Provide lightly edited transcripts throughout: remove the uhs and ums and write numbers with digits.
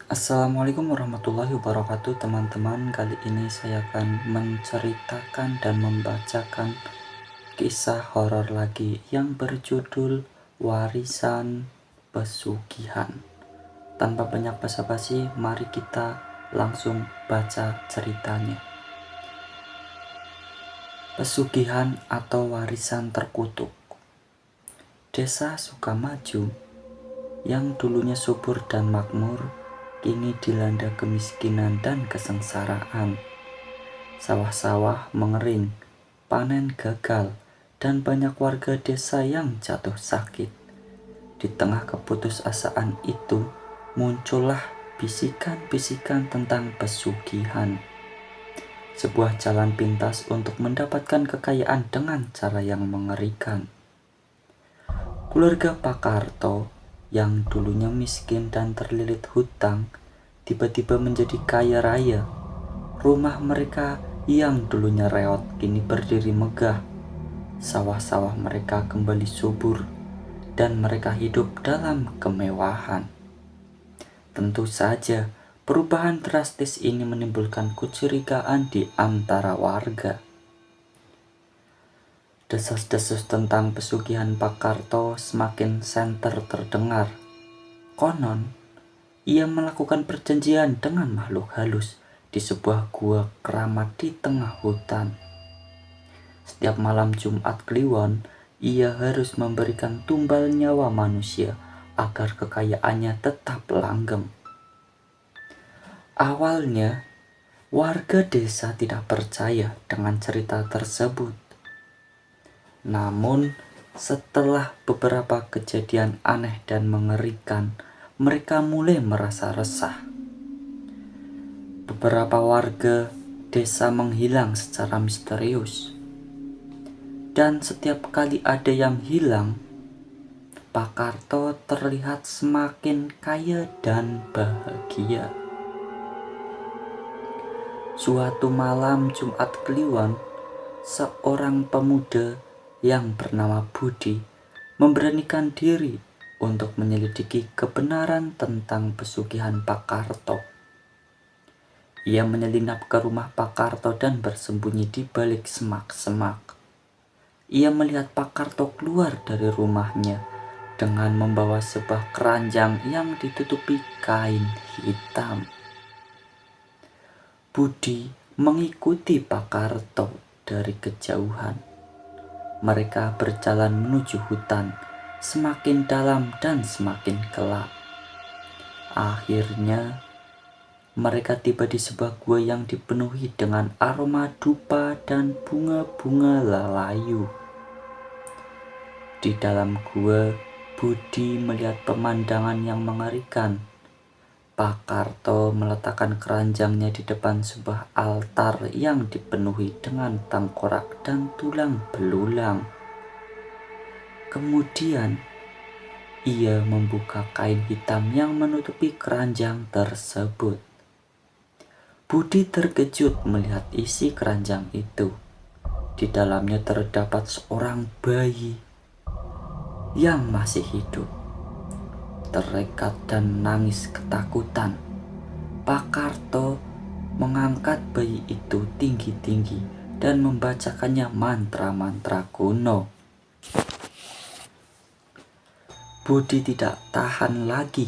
Assalamualaikum warahmatullahi wabarakatuh teman-teman. Kali ini saya akan menceritakan dan membacakan kisah horor lagi yang berjudul Warisan Pesugihan. Tanpa banyak basa-basi, mari kita langsung baca ceritanya. Pesugihan atau warisan terkutuk. Desa Sukamaju yang dulunya subur dan makmur kini dilanda kemiskinan dan kesengsaraan. Sawah-sawah mengering, panen gagal, dan banyak warga desa yang jatuh sakit. Di tengah keputusasaan itu, muncullah bisikan-bisikan tentang pesugihan. Sebuah jalan pintas untuk mendapatkan kekayaan dengan cara yang mengerikan. Keluarga Pak Karto yang dulunya miskin dan terlilit hutang, tiba-tiba menjadi kaya raya. Rumah mereka yang dulunya reot kini berdiri megah. Sawah-sawah mereka kembali subur dan mereka hidup dalam kemewahan. Tentu saja, perubahan drastis ini menimbulkan kecurigaan di antara warga. Desas-desus tentang pesugihan Pak Karto semakin santer terdengar. Konon, ia melakukan perjanjian dengan makhluk halus di sebuah gua keramat di tengah hutan. Setiap malam Jumat Kliwon, ia harus memberikan tumbal nyawa manusia agar kekayaannya tetap langgeng. Awalnya, warga desa tidak percaya dengan cerita tersebut. Namun, setelah beberapa kejadian aneh dan mengerikan, mereka mulai merasa resah. Beberapa warga desa menghilang secara misterius. Dan setiap kali ada yang hilang, Pak Karto terlihat semakin kaya dan bahagia. Suatu malam Jumat Kliwon, seorang pemuda yang bernama Budi memberanikan diri untuk menyelidiki kebenaran tentang pesugihan Pak Karto. Ia menyelinap ke rumah Pak Karto dan bersembunyi di balik semak-semak. Ia melihat Pak Karto keluar dari rumahnya dengan membawa sebuah keranjang yang ditutupi kain hitam. Budi mengikuti Pak Karto dari kejauhan. Mereka berjalan menuju hutan, semakin dalam dan semakin gelap. Akhirnya, mereka tiba di sebuah gua yang dipenuhi dengan aroma dupa dan bunga-bunga lalayu. Di dalam gua, Budi melihat pemandangan yang mengerikan. Pak Karto meletakkan keranjangnya di depan sebuah altar yang dipenuhi dengan tengkorak dan tulang belulang. Kemudian, ia membuka kain hitam yang menutupi keranjang tersebut. Budi terkejut melihat isi keranjang itu. Di dalamnya terdapat seorang bayi yang masih hidup. Terikat dan menangis ketakutan, Pak Karto mengangkat bayi itu tinggi-tinggi dan membacakannya mantra-mantra kuno. Budi tidak tahan lagi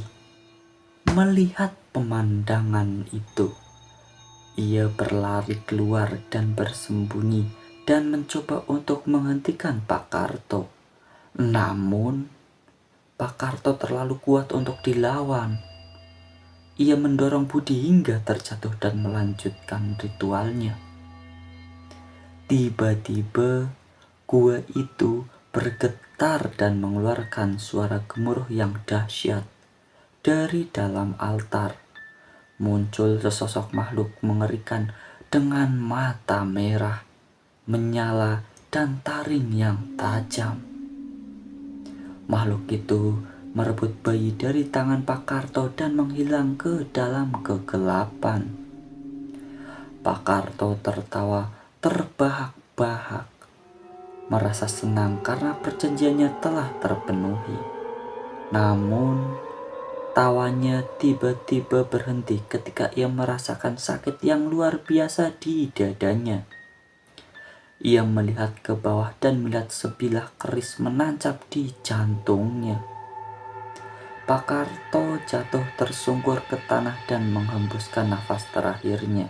melihat pemandangan itu. Ia berlari keluar dan bersembunyi dan mencoba untuk menghentikan Pak Karto. Namun, Pak Karto terlalu kuat untuk dilawan. Ia mendorong Budi hingga terjatuh dan melanjutkan ritualnya. Tiba-tiba, gua itu bergetar dan mengeluarkan suara gemuruh yang dahsyat. Dari dalam altar, muncul sesosok makhluk mengerikan dengan mata merah, menyala, dan taring yang tajam. Makhluk itu merebut bayi dari tangan Pak Karto dan menghilang ke dalam kegelapan. Pak Karto tertawa terbahak-bahak, merasa senang karena perjanjiannya telah terpenuhi. Namun, Tawanya tiba-tiba berhenti ketika ia merasakan sakit yang luar biasa di dadanya. Ia melihat ke bawah dan melihat sebilah keris menancap di jantungnya. Pak Karto jatuh tersungkur ke tanah dan menghembuskan nafas terakhirnya.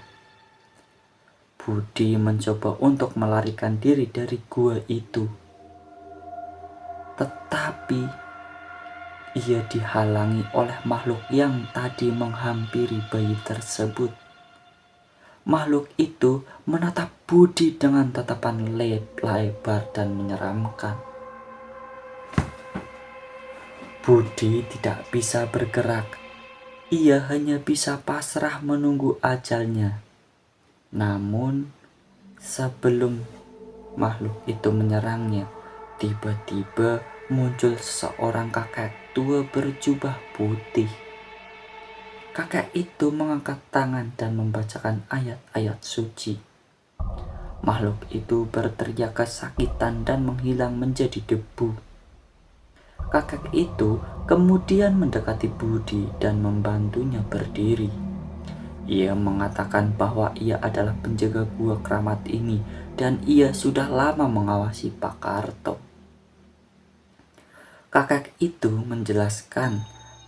Budi mencoba untuk melarikan diri dari gua itu. Tetapi ia dihalangi oleh makhluk yang tadi menghampiri bayi tersebut. Makhluk itu menatap Budi dengan tatapan lebar dan menyeramkan. Budi tidak bisa bergerak. Ia hanya bisa pasrah menunggu ajalnya. Namun, sebelum makhluk itu menyerangnya, tiba-tiba muncul seorang kakek tua berjubah putih. Kakek itu mengangkat tangan dan membacakan ayat-ayat suci. Makhluk itu berteriak kesakitan dan menghilang menjadi debu. Kakek itu kemudian mendekati Budi dan membantunya berdiri. Ia mengatakan bahwa ia adalah penjaga gua keramat ini dan ia sudah lama mengawasi Pak Karto. Kakek itu menjelaskan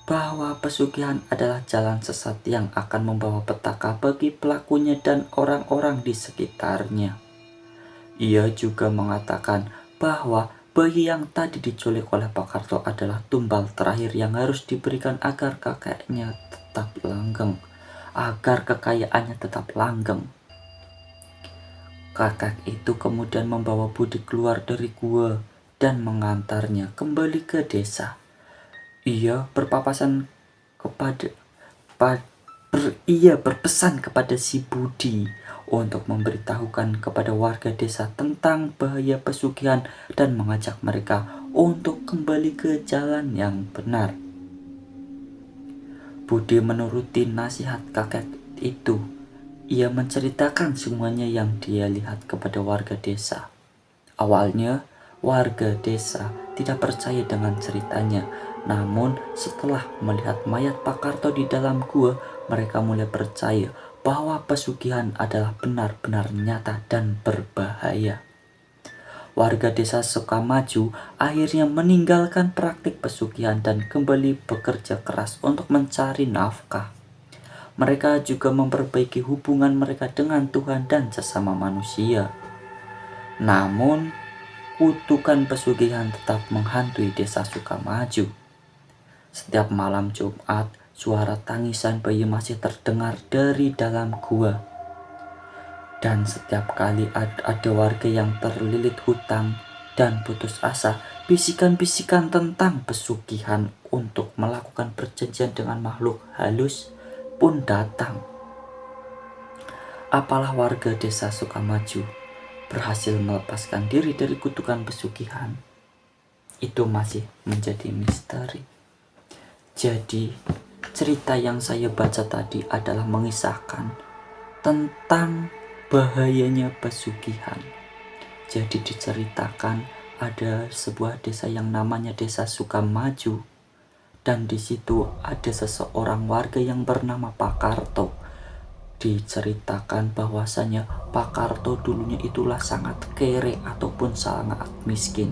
bahwa pesugihan adalah jalan sesat yang akan membawa petaka bagi pelakunya dan orang-orang di sekitarnya. Ia juga mengatakan bahwa bayi yang tadi diculik oleh Pak Karto adalah tumbal terakhir yang harus diberikan agar kakeknya tetap langgeng, agar kekayaannya tetap langgeng. Kakek itu kemudian membawa Budi keluar dari gua dan mengantarnya kembali ke desa. Ia berpesan kepada si Budi untuk memberitahukan kepada warga desa tentang bahaya pesugihan dan mengajak mereka untuk kembali ke jalan yang benar. Budi menuruti nasihat kakek itu. Ia menceritakan semuanya yang dia lihat kepada warga desa. Awalnya, warga desa tidak percaya dengan ceritanya. Namun, setelah melihat mayat Pak Karto di dalam gua, mereka mulai percaya bahwa pesugihan adalah benar-benar nyata dan berbahaya. Warga desa Sukamaju akhirnya meninggalkan praktik pesugihan dan kembali bekerja keras untuk mencari nafkah. Mereka juga memperbaiki hubungan mereka dengan Tuhan dan sesama manusia. Namun, kutukan pesugihan tetap menghantui desa Sukamaju. Setiap malam Jumat, suara tangisan bayi masih terdengar dari dalam gua. Dan setiap kali ada warga yang terlilit hutang dan putus asa, bisikan-bisikan tentang pesugihan untuk melakukan perjanjian dengan makhluk halus pun datang. Apalah warga desa Sukamaju berhasil melepaskan diri dari kutukan pesugihan, itu masih menjadi misteri. Jadi, cerita yang saya baca tadi adalah mengisahkan tentang bahayanya pesugihan. Jadi diceritakan ada sebuah desa yang namanya Desa Sukamaju, dan di situ ada seseorang warga yang bernama Pak Karto. Diceritakan bahwasanya Pak Karto dulunya itulah sangat kere ataupun sangat miskin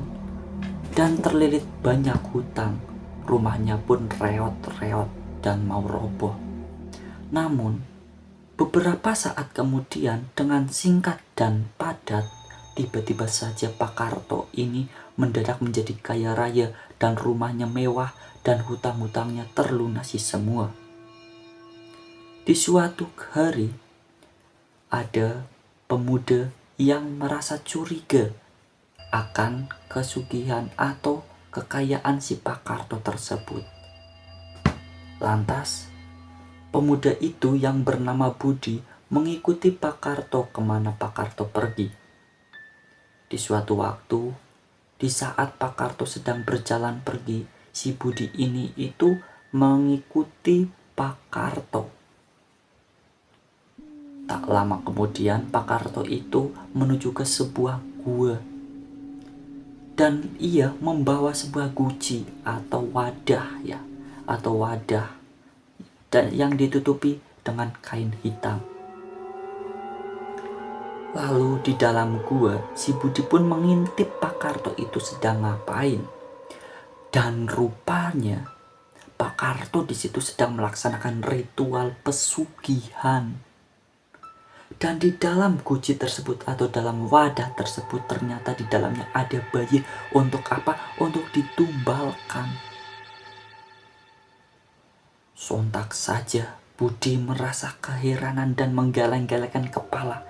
dan terlilit banyak hutang. Rumahnya pun reot-reot dan mau roboh. Namun, beberapa saat kemudian dengan singkat dan padat, tiba-tiba saja Pak Karto ini mendadak menjadi kaya raya dan rumahnya mewah dan hutang-hutangnya terlunasi semua. Di suatu hari, ada pemuda yang merasa curiga akan kesugihan atau kekayaan si Pak Karto tersebut. Lantas, pemuda itu yang bernama Budi mengikuti Pak Karto kemana Pak Karto pergi. Di suatu waktu, di saat Pak Karto sedang berjalan pergi, si Budi ini itu mengikuti Pak Karto. Tak lama kemudian Pak Karto itu menuju ke sebuah gua. Dan ia membawa sebuah guci atau wadah dan yang ditutupi dengan kain hitam. Lalu di dalam gua, si Budi pun mengintip Pak Karto itu sedang ngapain. Dan rupanya Pak Karto di situ sedang melaksanakan ritual pesugihan. Dan di dalam guci tersebut atau dalam wadah tersebut ternyata di dalamnya ada bayi. Untuk apa? Untuk ditumbalkan. Sontak saja Budi merasa keheranan dan menggeleng-gelengkan kepala.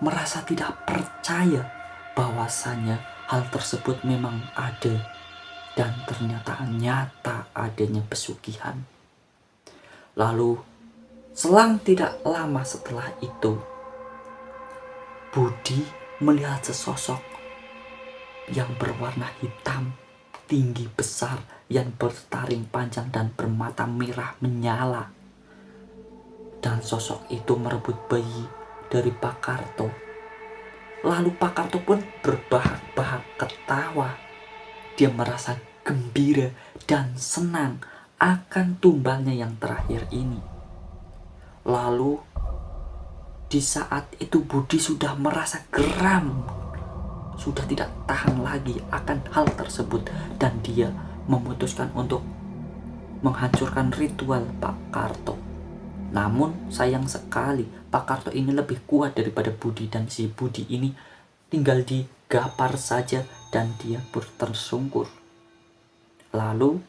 Merasa tidak percaya bahwasanya hal tersebut memang ada. Dan ternyata nyata adanya pesugihan. Lalu selang tidak lama setelah itu, Budi melihat sesosok yang berwarna hitam, tinggi besar, yang bertaring panjang dan bermata merah menyala. Dan sosok itu merebut bayi dari Pak Karto. Lalu Pak Karto pun berbahak-bahak ketawa. Dia merasa gembira dan senang akan tumbalnya yang terakhir ini. Lalu di saat itu Budi sudah merasa geram, sudah tidak tahan lagi akan hal tersebut, dan dia memutuskan untuk menghancurkan ritual Pak Karto. Namun sayang sekali Pak Karto ini lebih kuat daripada Budi, dan si Budi ini tinggal digapar saja dan dia pun tersungkur. Lalu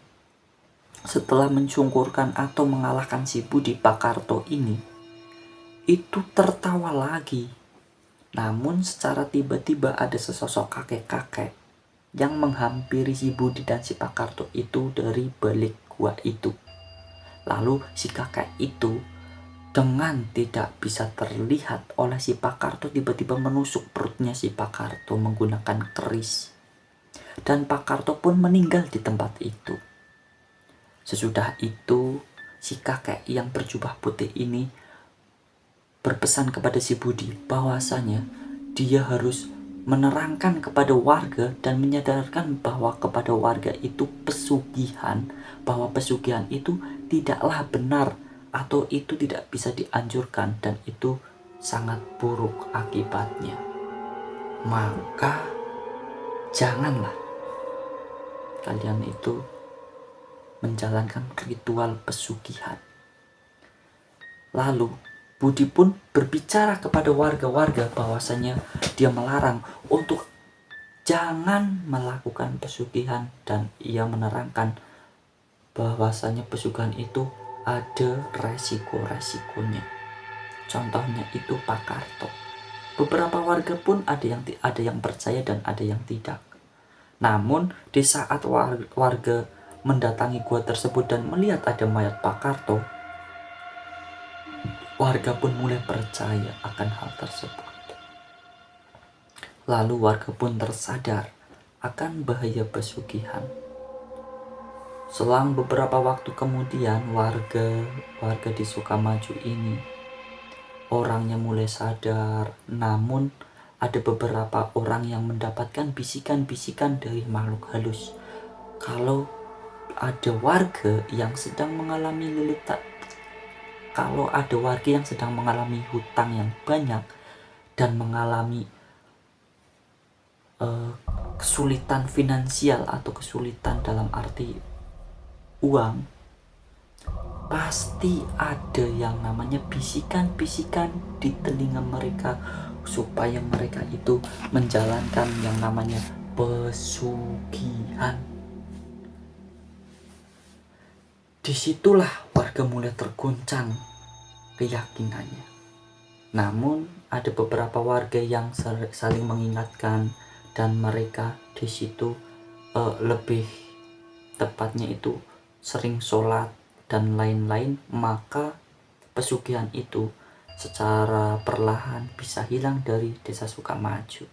setelah mencungkurkan atau mengalahkan si Budi, Pak Karto ini itu tertawa lagi. Namun secara tiba-tiba ada sesosok kakek-kakek yang menghampiri si Budi dan si Pak Karto itu dari balik gua itu. Lalu si kakek itu dengan tidak bisa terlihat oleh si Pak Karto tiba-tiba menusuk perutnya si Pak Karto menggunakan keris. Dan Pak Karto pun meninggal di tempat itu. Sesudah itu si kakek yang berjubah putih ini berpesan kepada si Budi bahwasanya dia harus menerangkan kepada warga dan menyadarkan bahwa kepada warga itu pesugihan, bahwa pesugihan itu tidaklah benar atau itu tidak bisa dianjurkan dan itu sangat buruk akibatnya. Maka janganlah kalian itu menjalankan ritual pesugihan. Lalu Budi pun berbicara kepada warga-warga bahwasanya dia melarang untuk jangan melakukan pesugihan, dan ia menerangkan bahwasanya pesugihan itu ada resiko-resikonya. Contohnya itu Pak Karto. Beberapa warga pun ada yang percaya dan ada yang tidak. Namun di saat warga mendatangi gua tersebut dan melihat ada mayat Pak Karto, warga pun mulai percaya akan hal tersebut. Lalu warga pun tersadar akan bahaya pesugihan. Selang beberapa waktu kemudian warga di Sukamaju ini orangnya mulai sadar, namun ada beberapa orang yang mendapatkan bisikan-bisikan dari makhluk halus kalau ada warga yang sedang mengalami hutang yang banyak dan mengalami kesulitan finansial atau kesulitan dalam arti uang, pasti ada yang namanya bisikan-bisikan di telinga mereka supaya mereka itu menjalankan yang namanya pesugihan. Disitulah warga mulai terguncang keyakinannya. Namun ada beberapa warga yang saling mengingatkan dan mereka di situ lebih tepatnya itu sering sholat dan lain-lain, maka pesugihan itu secara perlahan bisa hilang dari desa Sukamaju.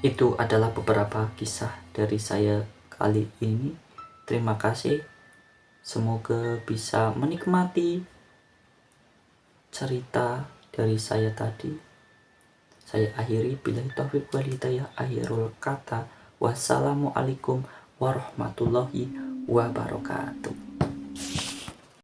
Itu adalah beberapa kisah dari saya kali ini. Terima kasih. Semoga bisa menikmati cerita dari saya tadi. Saya akhiri, billahi taufiq wal hidayah, akhirul kata. Wassalamualaikum warahmatullahi wabarakatuh.